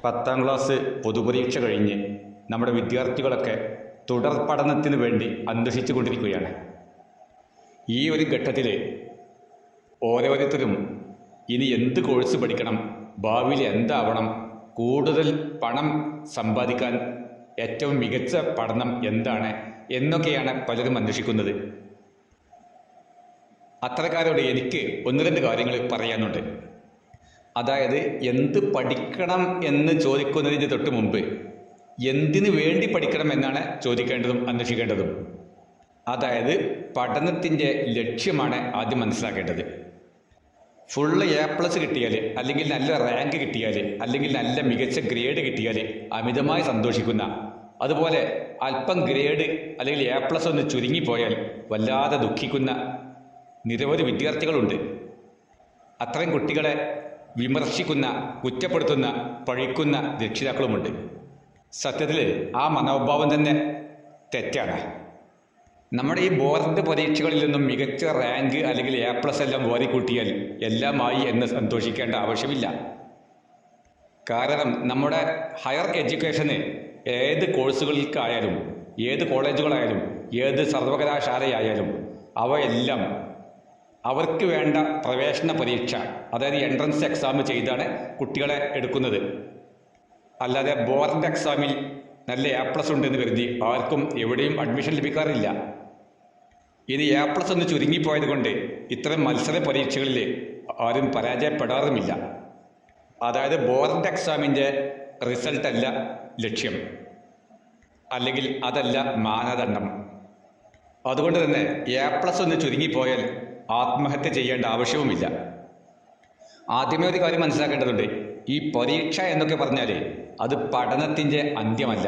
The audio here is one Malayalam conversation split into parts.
10ാം ക്ലാസ് പൊതുപരീക്ഷ കഴിഞ്ഞ് നമ്മുടെ വിദ്യാർത്ഥികളൊക്കെ തുടർ പഠനത്തിന് വേണ്ടി അന്വേഷിച്ചു കൊണ്ടിരിക്കുകയാണ്. ഈ ഒരു ഘട്ടത്തിൽ ഓരോരുത്തരും ഇനി എന്ത് കോഴ്സ് പഠിക്കണം, ഭാവിയിൽ എന്താവണം, കൂടുതൽ പണം സമ്പാദിക്കാൻ ഏറ്റവും മികച്ച പഠനം എന്താണ് എന്നൊക്കെയാണ് പലരും അന്വേഷിക്കുന്നത്. അത്തരക്കാരോട് എനിക്ക് ഒന്ന് രണ്ട് കാര്യങ്ങൾ പറയാനുണ്ട്. അതായത് എന്ത് പഠിക്കണം എന്ന് ചോദിക്കുന്നതിന് തൊട്ട് മുമ്പ് എന്തിനു വേണ്ടി പഠിക്കണം എന്നാണ് ചോദിക്കേണ്ടതും അന്വേഷിക്കേണ്ടതും. അതായത് പഠനത്തിൻ്റെ ലക്ഷ്യമാണ് ആദ്യം മനസ്സിലാക്കേണ്ടത്. ഫുള്ള് A+ കിട്ടിയാൽ, അല്ലെങ്കിൽ നല്ല റാങ്ക് കിട്ടിയാൽ, അല്ലെങ്കിൽ നല്ല മികച്ച ഗ്രേഡ് കിട്ടിയാൽ അമിതമായി സന്തോഷിക്കുന്ന, അതുപോലെ അല്പം ഗ്രേഡ് അല്ലെങ്കിൽ A+ ഒന്ന് ചുരുങ്ങിപ്പോയാൽ വല്ലാതെ ദുഃഖിക്കുന്ന നിരവധി വിദ്യാർത്ഥികളുണ്ട്. അത്തരം കുട്ടികളെ വിമർശിക്കുന്ന, കുറ്റപ്പെടുത്തുന്ന, പഴിക്കുന്ന രക്ഷിതാക്കളുമുണ്ട്. സത്യത്തിൽ ആ മനോഭാവം തന്നെ തെറ്റാണ്. നമ്മുടെ ഈ ബോർഡ് പരീക്ഷകളിൽ നിന്നും മികച്ച റാങ്ക് അല്ലെങ്കിൽ A+ എല്ലാം വാരിക്കൂട്ടിയാൽ എല്ലാമായി എന്ന് സന്തോഷിക്കേണ്ട ആവശ്യമില്ല. കാരണം നമ്മുടെ ഹയർ എഡ്യൂക്കേഷന് ഏത് കോഴ്സുകൾക്കായാലും, ഏത് കോളേജുകളായാലും, ഏത് സർവകലാശാലയായാലും അവയെല്ലാം അവർക്ക് വേണ്ട പ്രവേശന പരീക്ഷ, അതായത് എൻട്രൻസ് എക്സാം ചെയ്താണ് കുട്ടികളെ എടുക്കുന്നത്. അല്ലാതെ ബോർഡ് എക്സാമിൽ നല്ല A+ ഉണ്ടെന്ന് കരുതി ആർക്കും എവിടെയും അഡ്മിഷൻ ലഭിക്കാറില്ല. ഇനി A+ ഒന്ന് ചുരുങ്ങിപ്പോയത് കൊണ്ട് ഇത്തരം മത്സര പരീക്ഷകളിൽ ആരും പരാജയപ്പെടാറുമില്ല. അതായത് ബോർഡ് എക്സാമിൻ്റെ റിസൾട്ടല്ല ലക്ഷ്യം, അല്ലെങ്കിൽ അതല്ല മാനദണ്ഡം. അതുകൊണ്ട് തന്നെ A+ ഒന്ന് ചുരുങ്ങിപ്പോയാൽ ആത്മഹത്യ ചെയ്യേണ്ട ആവശ്യവുമില്ല. ആദ്യമേ ഒരു കാര്യം മനസ്സിലാക്കേണ്ടതുണ്ട്. ഈ പരീക്ഷ എന്നൊക്കെ പറഞ്ഞാൽ അത് പഠനത്തിൻ്റെ അന്ത്യമല്ല.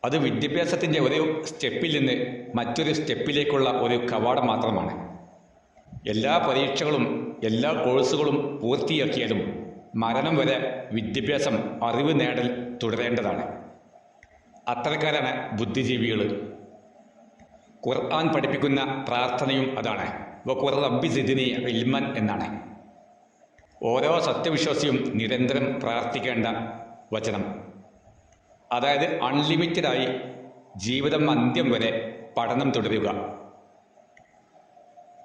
അത് വിദ്യാഭ്യാസത്തിൻ്റെ ഒരു സ്റ്റെപ്പിൽ നിന്ന് മറ്റൊരു സ്റ്റെപ്പിലേക്കുള്ള ഒരു കവാടം മാത്രമാണ്. എല്ലാ പരീക്ഷകളും എല്ലാ കോഴ്സുകളും പൂർത്തിയാക്കിയാലും മരണം വരെ വിദ്യാഭ്യാസം, അറിവ് നേടൽ തുടരേണ്ടതാണ്. അത്തരക്കാരാണ് ബുദ്ധിജീവികൾ. ഖുർആൻ പഠിപ്പിക്കുന്ന പ്രാർത്ഥനയും അതാണ്. വഖുർ റബ്ബി സിദ്നി ഇൽമൻ എന്നാണ്. ഓരോ സത്യവിശ്വാസിയും നിരന്തരം പ്രാർത്ഥിക്കേണ്ട വചനം. അതായത് അൺലിമിറ്റഡായി ജീവിതം അന്ത്യം വരെ പഠനം തുടരുക.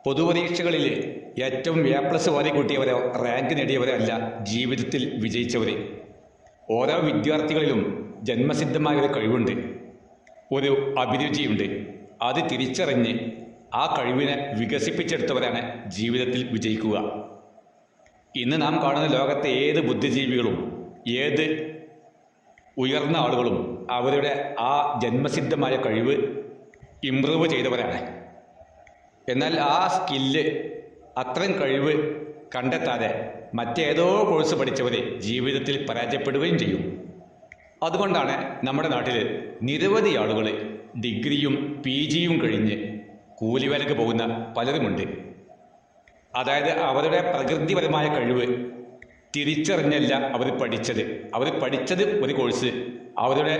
പൊതുപരീക്ഷകളിൽ ഏറ്റവും A+ വാരിക്കൂട്ടിയവരോ റാങ്ക് നേടിയവരോ അല്ല ജീവിതത്തിൽ വിജയിച്ചവർ. ഓരോ വിദ്യാർത്ഥികളിലും ജന്മസിദ്ധമായ ഒരു കഴിവുണ്ട്, ഒരു അഭിരുചിയുണ്ട്. അത് തിരിച്ചറിഞ്ഞ് ആ കഴിവിനെ വികസിപ്പിച്ചെടുത്തവരാണ് ജീവിതത്തിൽ വിജയിക്കുക. ഇന്ന് നാം കാണുന്ന ലോകത്തെ ഏത് ബുദ്ധിജീവികളും, ഏത് ഉയർന്ന ആളുകളും അവരുടെ ആ ജന്മസിദ്ധമായ കഴിവ് ഇംപ്രൂവ് ചെയ്തവരാണ്. എന്നാൽ ആ സ്കില്ല്, അത്രയും കഴിവ് കണ്ടെത്താതെ മറ്റേതോ കോഴ്സ് പഠിച്ചവർ ജീവിതത്തിൽ പരാജയപ്പെടുകയും ചെയ്യും. അതുകൊണ്ടാണ് നമ്മുടെ നാട്ടിൽ നിരവധി ആളുകൾ ഡിഗ്രിയും PGയും കഴിഞ്ഞ് കൂലിവേലയ്ക്ക് പോകുന്ന പലരുമുണ്ട്. അതായത് അവരുടെ പ്രകൃതിപരമായ കഴിവ് തിരിച്ചറിഞ്ഞല്ല അവർ പഠിച്ചത് ഒരു കോഴ്സ്, അവരുടെ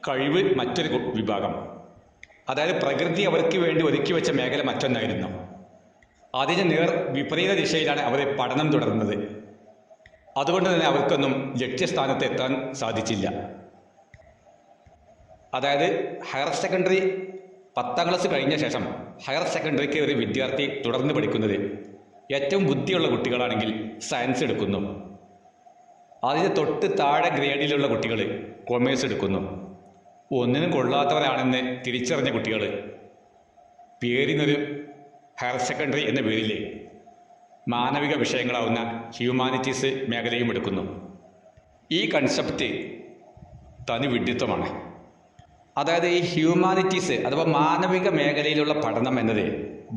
കഴിവ് മറ്റൊരു വിഭാഗം. അതായത് പ്രകൃതി അവർക്ക് വേണ്ടി ഒരുക്കി വെച്ച മേഖല മറ്റൊന്നായിരുന്നു. അതിന് വിപരീത ദിശയിലാണ് അവർ പഠനം തുടർന്നത്. അതുകൊണ്ട് തന്നെ അവർക്കൊന്നും ലക്ഷ്യസ്ഥാനത്ത് എത്താൻ സാധിച്ചില്ല. അതായത് ഹയർ സെക്കൻഡറി 10ാം ക്ലാസ് കഴിഞ്ഞ ശേഷം ഹയർ സെക്കൻഡറിക്ക് ഒരു വിദ്യാർത്ഥി തുടർന്ന് പഠിക്കുന്നത് ഏറ്റവും ബുദ്ധിയുള്ള കുട്ടികളാണെങ്കിൽ സയൻസ് എടുക്കുന്നു. അതിന് തൊട്ട് താഴെ ഗ്രേഡിലുള്ള കുട്ടികൾ കൊമേഴ്സ് എടുക്കുന്നു. ഒന്നിനും കൊള്ളാത്തവരാണെന്ന് തിരിച്ചറിഞ്ഞ കുട്ടികൾ പേരിനൊരു ഹയർ സെക്കൻഡറി എന്ന പേരിൽ മാനവിക വിഷയങ്ങളാവുന്ന ഹ്യൂമാനിറ്റീസ് മേഖലയും എടുക്കുന്നു. ഈ കൺസെപ്റ്റ് തനി വിഡ്ഢിത്തമാണ്. അതായത് ഈ ഹ്യൂമാനിറ്റീസ് അഥവാ മാനവിക മേഖലയിലുള്ള പഠനം എന്നത്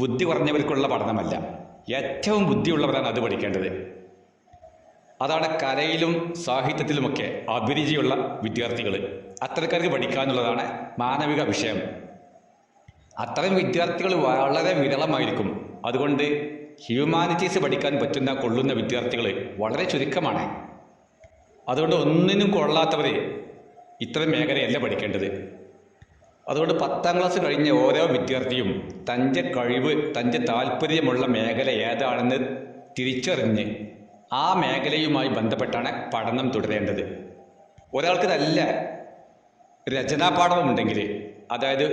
ബുദ്ധി കുറഞ്ഞവർക്കുള്ള പഠനമല്ല. ഏറ്റവും ബുദ്ധിയുള്ളവരാണ് അത് പഠിക്കേണ്ടത്. അതാണ് കലയിലും സാഹിത്യത്തിലുമൊക്കെ അഭിരുചിയുള്ള വിദ്യാർത്ഥികൾ. അത്തരക്കാർക്ക് പഠിക്കാനുള്ളതാണ് മാനവിക വിഷയം. അത്തരം വിദ്യാർത്ഥികൾ വളരെ വിരളമായിരിക്കും. അതുകൊണ്ട് ഹ്യൂമാനിറ്റീസ് പഠിക്കാൻ കൊള്ളുന്ന വിദ്യാർത്ഥികൾ വളരെ ചുരുക്കമാണ്. അതുകൊണ്ട് ഒന്നിനും കൊള്ളാത്തവർ ഇത്തരം മേഖലയല്ല പഠിക്കേണ്ടത്. അതുകൊണ്ട് 10ാം ക്ലാസ് കഴിഞ്ഞ ഓരോ വിദ്യാർത്ഥിയും തൻ്റെ കഴിവ്, തൻ്റെ താല്പര്യമുള്ള മേഖല ഏതാണെന്ന് തിരിച്ചറിഞ്ഞ് ആ മേഖലയുമായി ബന്ധപ്പെട്ടാണ് പഠനം തുടരേണ്ടത്. ഒരാൾക്ക് നല്ല രചനാപാഠവുമുണ്ടെങ്കിൽ, അതായത്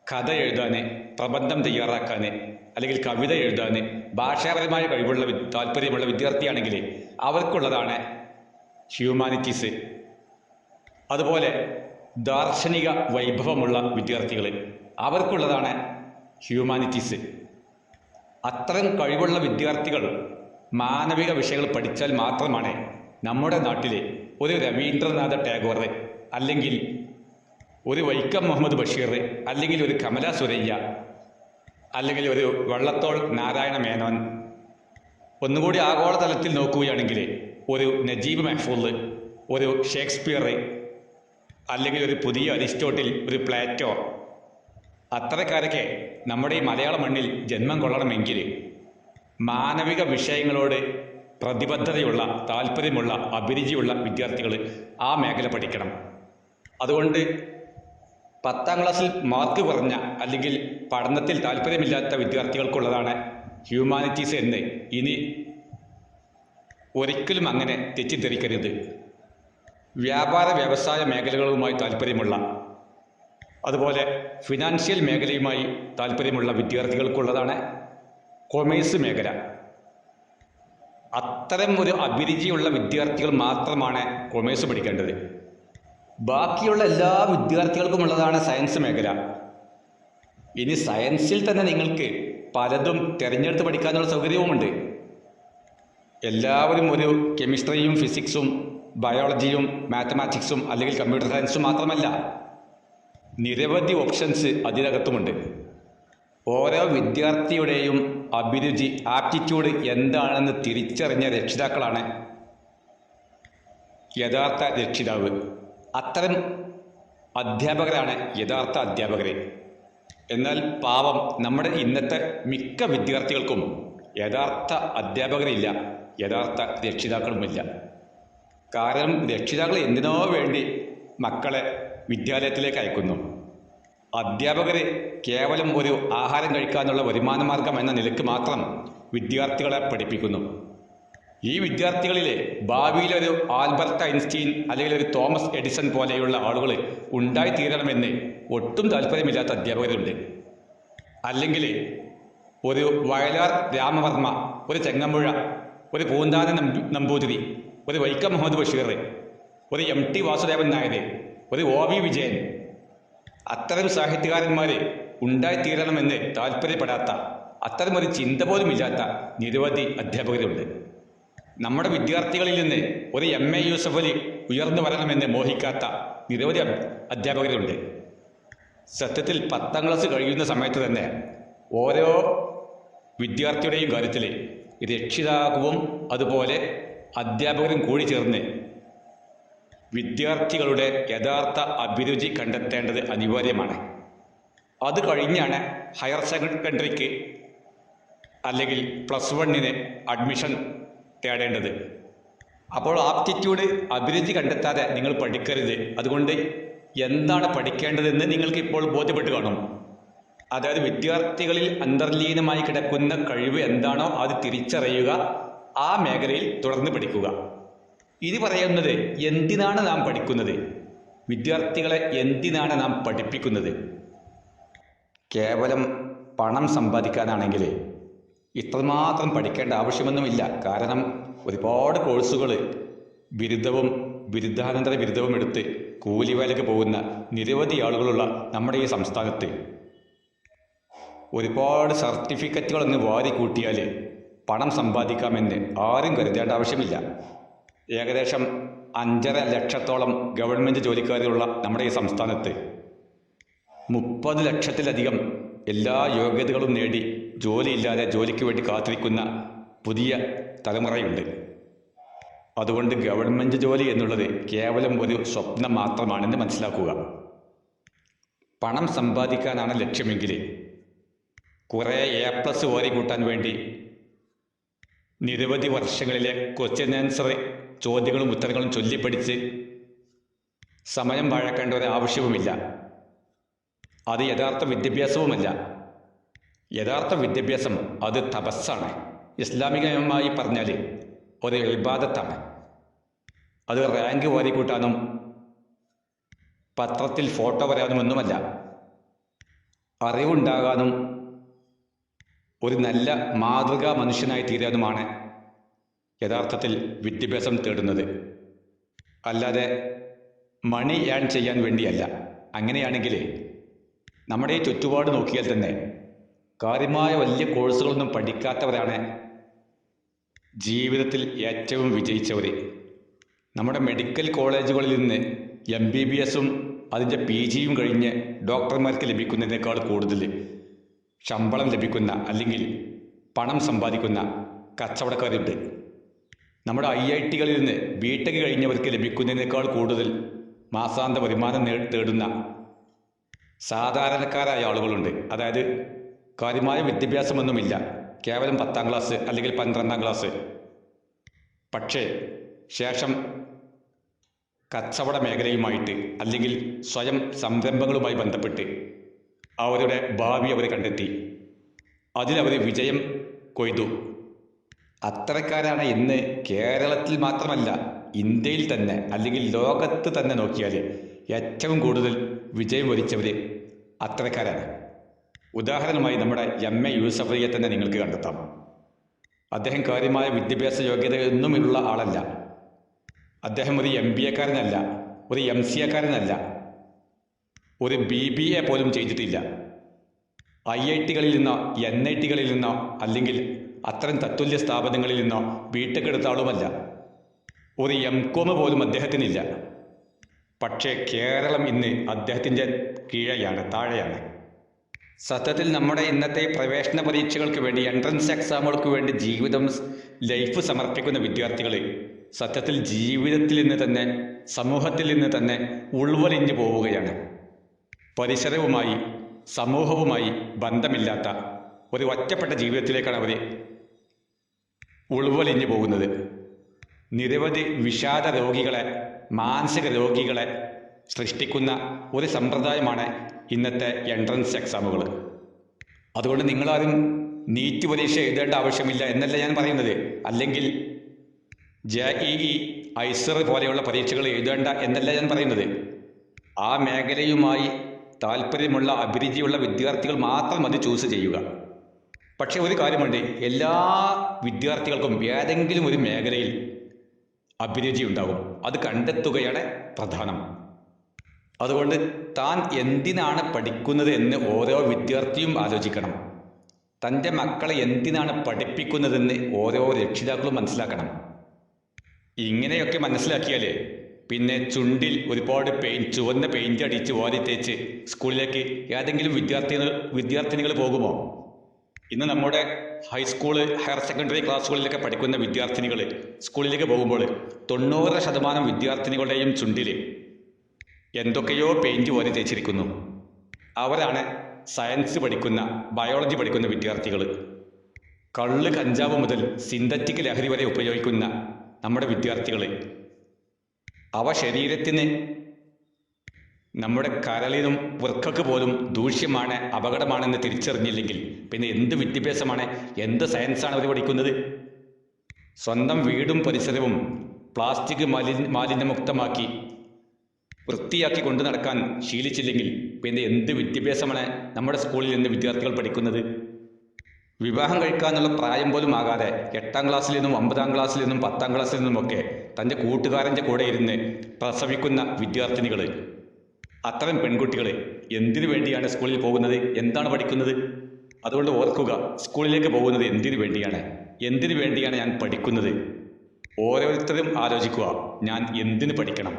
കഥ എഴുതാൻ, പ്രബന്ധം തയ്യാറാക്കാൻ, അല്ലെങ്കിൽ കവിത എഴുതാൻ ഭാഷാപരമായ കഴിവുള്ള താല്പര്യമുള്ള വിദ്യാർത്ഥിയാണെങ്കിൽ അവർക്കുള്ളതാണ് ഹ്യൂമാനിറ്റീസ്. അതുപോലെ ദാർശനിക വൈഭവമുള്ള വിദ്യാർത്ഥികൾ, അവർക്കുള്ളതാണ് ഹ്യൂമാനിറ്റീസ്. അത്തരം കഴിവുള്ള വിദ്യാർത്ഥികൾ മാനവിക വിഷയങ്ങൾ പഠിച്ചാൽ മാത്രമാണ് നമ്മുടെ നാട്ടിൽ ഒരു രവീന്ദ്രനാഥ ടാഗോർ, അല്ലെങ്കിൽ ഒരു വൈക്കം മുഹമ്മദ് ബഷീർ, അല്ലെങ്കിൽ ഒരു കമല സുരയ്യ, അല്ലെങ്കിൽ ഒരു വള്ളത്തോൾ നാരായണ മേനോൻ, ഒന്നുകൂടി ആഗോളതലത്തിൽ നോക്കുകയാണെങ്കിൽ ഒരു നജീബ് മെഹ്ഫൂദ്, ഒരു ഷേക്സ്പിയർ, അല്ലെങ്കിൽ ഒരു പുതിയ അരിസ്റ്റോട്ടിൽ, ഒരു പ്ലാറ്റോ, അത്തരക്കാരൊക്കെ നമ്മുടെ ഈ മലയാള മണ്ണിൽ ജന്മം കൊള്ളണമെങ്കിൽ മാനവിക വിഷയങ്ങളോട് പ്രതിബദ്ധതയുള്ള, താല്പര്യമുള്ള, അഭിരുചിയുള്ള വിദ്യാർത്ഥികൾ ആ മേഖല പഠിക്കണം. അതുകൊണ്ട് 10ാം ക്ലാസ്സിൽ മാർക്ക് കുറഞ്ഞ, അല്ലെങ്കിൽ പഠനത്തിൽ താല്പര്യമില്ലാത്ത വിദ്യാർത്ഥികൾക്കുള്ളതാണ് ഹ്യൂമാനിറ്റീസ് എന്ന് ഇനി ഒരിക്കലും അങ്ങനെ തെറ്റിദ്ധരിക്കരുത്. വ്യാപാര വ്യവസായ മേഖലകളുമായി താല്പര്യമുള്ള, അതുപോലെ ഫിനാൻഷ്യൽ മേഖലയുമായി താല്പര്യമുള്ള വിദ്യാർത്ഥികൾക്കുള്ളതാണ് കൊമേഴ്സ് മേഖല. അത്തരം ഒരു അഭിരുചിയുള്ള വിദ്യാർത്ഥികൾ മാത്രമാണ് കൊമേഴ്സ് പഠിക്കേണ്ടത്. ബാക്കിയുള്ള എല്ലാ വിദ്യാർത്ഥികൾക്കുമുള്ളതാണ് സയൻസ് മേഖല. ഇനി സയൻസിൽ തന്നെ നിങ്ങൾക്ക് പലതും തിരഞ്ഞെടുത്ത് പഠിക്കാനുള്ള സൗകര്യവുമുണ്ട്. എല്ലാവരും ഒരു കെമിസ്ട്രിയും ഫിസിക്സും ബയോളജിയും മാത്തമാറ്റിക്സും അല്ലെങ്കിൽ കമ്പ്യൂട്ടർ സയൻസും മാത്രമല്ല, നിരവധി ഓപ്ഷൻസ് അതിനകത്തുമുണ്ട്. ഓരോ വിദ്യാർത്ഥിയുടെയും അഭിരുചി, ആപ്റ്റിറ്റ്യൂഡ് എന്താണെന്ന് തിരിച്ചറിഞ്ഞ രക്ഷിതാക്കളാണ് യഥാർത്ഥ രക്ഷിതാവ്. അത്തരം അധ്യാപകരാണ് യഥാർത്ഥ അധ്യാപകർ. എന്നാൽ പാവം നമ്മുടെ ഇന്നത്തെ മിക്ക വിദ്യാർത്ഥികൾക്കും യഥാർത്ഥ അധ്യാപകരില്ല, യഥാർത്ഥ രക്ഷിതാക്കളുമില്ല. കാരണം രക്ഷിതാക്കൾ എന്തിനോ വേണ്ടി മക്കളെ വിദ്യാലയത്തിലേക്ക് അയക്കുന്നു. അധ്യാപകർ കേവലം ഒരു ആഹാരം കഴിക്കാനുള്ള വരുമാന മാർഗം എന്ന നിലയ്ക്ക് മാത്രം വിദ്യാർത്ഥികളെ പഠിപ്പിക്കുന്നു. ഈ വിദ്യാർത്ഥികളിലെ ഭാവിയിലൊരു ആൽബർട്ട് ഐൻസ്റ്റീൻ അല്ലെങ്കിൽ ഒരു തോമസ് എഡിസൺ പോലെയുള്ള ആളുകൾ ഉണ്ടായിത്തീരണമെന്ന് ഒട്ടും താല്പര്യമില്ലാത്ത അധ്യാപകരുണ്ട്. അല്ലെങ്കിൽ ഒരു വയലാർ രാമവർമ്മ, ഒരു ചെങ്ങമ്പുഴ, ഒരു പൂന്താന നമ്പൂതിരി, ഒരു വൈക്കം മുഹമ്മദ് ബഷീർ, ഒരു MT വാസുദേവൻ നായർ, ഒരു OV വിജയൻ, അത്തരം സാഹിത്യകാരന്മാർ ഉണ്ടായിത്തീരണമെന്ന് താല്പര്യപ്പെടാത്ത, അത്തരമൊരു ചിന്ത പോലുമില്ലാത്ത നിരവധി അധ്യാപകരുണ്ട്. നമ്മുടെ വിദ്യാർത്ഥികളിൽ നിന്ന് ഒരു MA യൂസഫ് അലി ഉയർന്നു വരണമെന്ന് മോഹിക്കാത്ത നിരവധി അധ്യാപകരുണ്ട്. സത്യത്തിൽ 10ാം ക്ലാസ് കഴിയുന്ന സമയത്ത് തന്നെ ഓരോ വിദ്യാർത്ഥിയുടെയും കാര്യത്തിൽ രക്ഷിതാവും അതുപോലെ അധ്യാപകരും കൂടി ചേർന്ന് വിദ്യാർത്ഥികളുടെ യഥാർത്ഥ അഭിരുചി കണ്ടെത്തേണ്ടത് അനിവാര്യമാണ്. അത് കഴിഞ്ഞാണ് ഹയർ സെക്കൻഡറിക്ക് അല്ലെങ്കിൽ +1 അഡ്മിഷൻ തേടേണ്ടത്. അപ്പോൾ ആപ്റ്റിറ്റ്യൂഡ്, അഭിരുചി കണ്ടെത്താതെ നിങ്ങൾ പഠിക്കരുത്. അതുകൊണ്ട് എന്താണ് പഠിക്കേണ്ടതെന്ന് നിങ്ങൾക്ക് ഇപ്പോൾ ബോധ്യപ്പെട്ട് കാണും. അതായത് വിദ്യാർത്ഥികളിൽ അന്തർലീനമായി കിടക്കുന്ന കഴിവ് എന്താണോ അത് തിരിച്ചറിയുക, ആ മേഖലയിൽ തുടർന്ന് പഠിക്കുക. ഇനി പറയുന്നത് എന്തിനാണ് നാം പഠിക്കുന്നത്, വിദ്യാർത്ഥികളെ എന്തിനാണ് നാം പഠിപ്പിക്കുന്നത്? കേവലം പണം സമ്പാദിക്കാനാണെങ്കിൽ ഇത്രമാത്രം പഠിക്കേണ്ട ആവശ്യമൊന്നുമില്ല. കാരണം ഒരുപാട് കോഴ്സുകൾ, ബിരുദവും ബിരുദാനന്തര ബിരുദവും എടുത്ത് കൂലിവേലയ്ക്ക് പോകുന്ന നിരവധി ആളുകളുള്ള നമ്മുടെ ഈ സംസ്ഥാനത്ത് ഒരുപാട് സർട്ടിഫിക്കറ്റുകളൊന്ന് വാരിക്കൂട്ടിയാൽ പണം സമ്പാദിക്കാമെന്ന് ആരും കരുതേണ്ട ആവശ്യമില്ല. ഏകദേശം 5.5 ലക്ഷത്തോളം ഗവൺമെൻറ് ജോലിക്കാരുള്ള നമ്മുടെ ഈ സംസ്ഥാനത്ത് 30 ലക്ഷത്തിലധികം എല്ലാ യോഗ്യതകളും നേടി ജോലിയില്ലാതെ ജോലിക്ക് വേണ്ടി കാത്തിരിക്കുന്ന പുതിയ തലമുറയുണ്ട്. അതുകൊണ്ട് ഗവൺമെൻറ് ജോലി എന്നുള്ളത് കേവലം ഒരു സ്വപ്നം മാത്രമാണെന്ന് മനസ്സിലാക്കുക. പണം സമ്പാദിക്കാനാണ് ലക്ഷ്യമെങ്കിൽ കുറേ A+ വാരിക്കൂട്ടാൻ വേണ്ടി നിരവധി വർഷങ്ങളിലെ ക്വസ്റ്റ്യൻ ആൻസർ ചോദ്യങ്ങളും ഉത്തരങ്ങളും ചൊല്ലിപ്പഠിച്ച് സമയം പാഴാക്കേണ്ട ഒരു ആവശ്യവുമില്ല. അത് യഥാർത്ഥ വിദ്യാഭ്യാസവുമല്ല. യഥാർത്ഥ വിദ്യാഭ്യാസം അത് തപസ്സാണ്. ഇസ്ലാമികമായി പറഞ്ഞാൽ ഒരു ഇബാദത്താണ്. അത് റാങ്ക് വാരിക്കൂട്ടാനും പത്രത്തിൽ ഫോട്ടോ വരാനും ഒന്നുമല്ല. അറിവുണ്ടാകാനും ഒരു നല്ല മാതൃകാ മനുഷ്യനായി തീരാനുമാണ് യഥാർത്ഥത്തിൽ വിദ്യാഭ്യാസം തേടുന്നത്. അല്ലാതെ മണി ഏൺ ചെയ്യാൻ വേണ്ടിയല്ല. അങ്ങനെയാണെങ്കിൽ നമ്മുടെ ഈ ചുറ്റുപാട് നോക്കിയാൽ തന്നെ കാര്യമായ വലിയ കോഴ്സുകളൊന്നും പഠിക്കാത്തവരാണ് ജീവിതത്തിൽ ഏറ്റവും വിജയിച്ചവർ. നമ്മുടെ മെഡിക്കൽ കോളേജുകളിൽ നിന്ന് MBBS-ഉം അതിൻ്റെ PG കഴിഞ്ഞ് ഡോക്ടർമാർക്ക് ലഭിക്കുന്നതിനേക്കാൾ കൂടുതൽ ശമ്പളം ലഭിക്കുന്ന അല്ലെങ്കിൽ പണം സമ്പാദിക്കുന്ന കച്ചവടക്കാരുണ്ട്. നമ്മുടെ IIT-കളിൽ നിന്ന് BTech കഴിഞ്ഞവർക്ക് ലഭിക്കുന്നതിനേക്കാൾ കൂടുതൽ മാസാന്ത വരുമാനം തേടുന്ന സാധാരണക്കാരായ ആളുകളുണ്ട്. അതായത് കാര്യമായ വിദ്യാഭ്യാസമൊന്നുമില്ല, കേവലം 10ാം ക്ലാസ് അല്ലെങ്കിൽ 12ാം ക്ലാസ്. പക്ഷേ ശേഷം കച്ചവട മേഖലയുമായിട്ട് അല്ലെങ്കിൽ സ്വയം സംരംഭങ്ങളുമായി ബന്ധപ്പെട്ട് അവരുടെ ഭാവി അവർ കണ്ടെത്തി, അതിലവർ വിജയം കൊയ്തു. അത്തരക്കാരാണ് ഇന്ന് കേരളത്തിൽ മാത്രമല്ല ഇന്ത്യയിൽ തന്നെ അല്ലെങ്കിൽ ലോകത്ത് തന്നെ നോക്കിയാൽ ഏറ്റവും കൂടുതൽ വിജയം വരിച്ചവർ അത്തരക്കാരാണ്. ഉദാഹരണമായി നമ്മുടെ MA യൂസഫലിയെ തന്നെ നിങ്ങൾക്ക് കണ്ടെത്താം. അദ്ദേഹം കാര്യമായ വിദ്യാഭ്യാസ യോഗ്യതയൊന്നുമുള്ള ആളല്ല. അദ്ദേഹം ഒരു MBA-കാരനല്ല, ഒരു MCA-കാരനല്ല, ഒരു BBA പോലും ചെയ്തിട്ടില്ല. IIT-കളിൽ നിന്നോ NIT-കളിൽ നിന്നോ അല്ലെങ്കിൽ അത്തരം തത്തുല്യ സ്ഥാപനങ്ങളിൽ നിന്നോ BTech എടുത്ത ആളുമല്ല. ഒരു MCOM പോലും അദ്ദേഹത്തിനില്ല. പക്ഷേ കേരളം ഇന്ന് അദ്ദേഹത്തിൻ്റെ താഴെയാണ്. സത്യത്തിൽ നമ്മുടെ ഇന്നത്തെ പ്രവേശന പരീക്ഷകൾക്ക് വേണ്ടി, എൻട്രൻസ് എക്സാമുകൾക്ക് വേണ്ടി ലൈഫ് സമർപ്പിക്കുന്ന വിദ്യാർത്ഥികൾ സത്യത്തിൽ ജീവിതത്തിൽ നിന്ന് തന്നെ, സമൂഹത്തിൽ നിന്ന് തന്നെ ഉൾവലിഞ്ഞു പോവുകയാണ്. പരിസരവുമായി സമൂഹവുമായി ബന്ധമില്ലാത്ത ഒരു ഒറ്റപ്പെട്ട ജീവിതത്തിലേക്കാണ് അവർ ഉൾവലിഞ്ഞു പോകുന്നത്. നിരവധി വിഷാദ രോഗികളെ, മാനസിക രോഗികളെ സൃഷ്ടിക്കുന്ന ഒരു സമ്പ്രദായമാണ് ഇന്നത്തെ എൻട്രൻസ് എക്സാമുകൾ. അതുകൊണ്ട് നിങ്ങളാരും നീറ്റ് പരീക്ഷ എഴുതേണ്ട ആവശ്യമില്ല എന്നല്ല ഞാൻ പറയുന്നത്, അല്ലെങ്കിൽ JEE, ISER പോലെയുള്ള പരീക്ഷകൾ എഴുതേണ്ട എന്നല്ല ഞാൻ പറയുന്നത്. ആ മേഖലയുമായി താല്പര്യമുള്ള, അഭിരുചിയുള്ള വിദ്യാർത്ഥികൾ മാത്രം അത് ചൂസ് ചെയ്യുക. പക്ഷേ ഒരു കാര്യമുണ്ട്, എല്ലാ വിദ്യാർത്ഥികൾക്കും ഏതെങ്കിലും ഒരു മേഖലയിൽ അഭിരുചി ഉണ്ടാകും. അത് കണ്ടെത്തുകയാണ് പ്രധാനം. അതുകൊണ്ട് താൻ എന്തിനാണ് പഠിക്കുന്നത് എന്ന് ഓരോ വിദ്യാർത്ഥിയും ആലോചിക്കണം. തൻ്റെ മക്കളെ എന്തിനാണ് പഠിപ്പിക്കുന്നതെന്ന് ഓരോ രക്ഷിതാക്കളും മനസ്സിലാക്കണം. ഇങ്ങനെയൊക്കെ മനസ്സിലാക്കിയാൽ പിന്നെ ചുണ്ടിൽ ഒരുപാട് ചുവന്ന പെയിൻ്റ് അടിച്ച് വാരി തേച്ച് സ്കൂളിലേക്ക് ഏതെങ്കിലും വിദ്യാർത്ഥിനികൾ പോകുമോ? ഇന്ന് നമ്മുടെ ഹൈസ്കൂള്, ഹയർ സെക്കൻഡറി ക്ലാസ്സുകളിലൊക്കെ പഠിക്കുന്ന വിദ്യാർത്ഥിനികൾ സ്കൂളിലേക്ക് പോകുമ്പോൾ 90% വിദ്യാർത്ഥിനികളുടെയും ചുണ്ടിൽ എന്തൊക്കെയോ പെയിൻറ്റ് വാരി തേച്ചിരിക്കുന്നു. അവരാണ് സയൻസ് പഠിക്കുന്ന, ബയോളജി പഠിക്കുന്ന വിദ്യാർത്ഥികൾ. കള്ള്, കഞ്ചാവ് മുതൽ സിന്തറ്റിക് ലഹരി വരെ ഉപയോഗിക്കുന്ന നമ്മുടെ വിദ്യാർത്ഥികൾ. അവ ശരീരത്തിന്, നമ്മുടെ കരളിനും വൃക്കക്ക് പോലും ദൂഷ്യമാണ്, അപകടമാണെന്ന് തിരിച്ചറിഞ്ഞില്ലെങ്കിൽ പിന്നെ എന്ത് വിദ്യാഭ്യാസമാണ്, എന്ത് സയൻസാണ് അവർ പഠിക്കുന്നത്? സ്വന്തം വീടും പരിസരവും പ്ലാസ്റ്റിക് മാലിന്യമുക്തമാക്കി വൃത്തിയാക്കി കൊണ്ടു നടക്കാൻ ശീലിച്ചില്ലെങ്കിൽ പിന്നെ എന്ത് വിദ്യാഭ്യാസമാണ് നമ്മുടെ സ്കൂളിൽ നിന്ന് വിദ്യാർത്ഥികൾ പഠിക്കുന്നത്? വിവാഹം കഴിക്കാനുള്ള പ്രായം പോലും ആകാതെ 8ാം ക്ലാസ്സിൽ നിന്നും 9ാം ക്ലാസ്സിൽ നിന്നും 10ാം ക്ലാസ്സിൽ നിന്നുമൊക്കെ തൻ്റെ കൂട്ടുകാരൻ്റെ കൂടെ ഇരുന്ന് പ്രസവിക്കുന്ന വിദ്യാർത്ഥിനികൾ, അത്തരം പെൺകുട്ടികൾ എന്തിനു വേണ്ടിയാണ് സ്കൂളിൽ പോകുന്നത്? എന്താണ് പഠിക്കുന്നത്? അതുകൊണ്ട് ഓർക്കുക, സ്കൂളിലേക്ക് പോകുന്നത് എന്തിനു വേണ്ടിയാണ്? എന്തിനു വേണ്ടിയാണ് ഞാൻ പഠിക്കുന്നത്? ഓരോരുത്തരും ആലോചിക്കുക, ഞാൻ എന്തിനു പഠിക്കണം?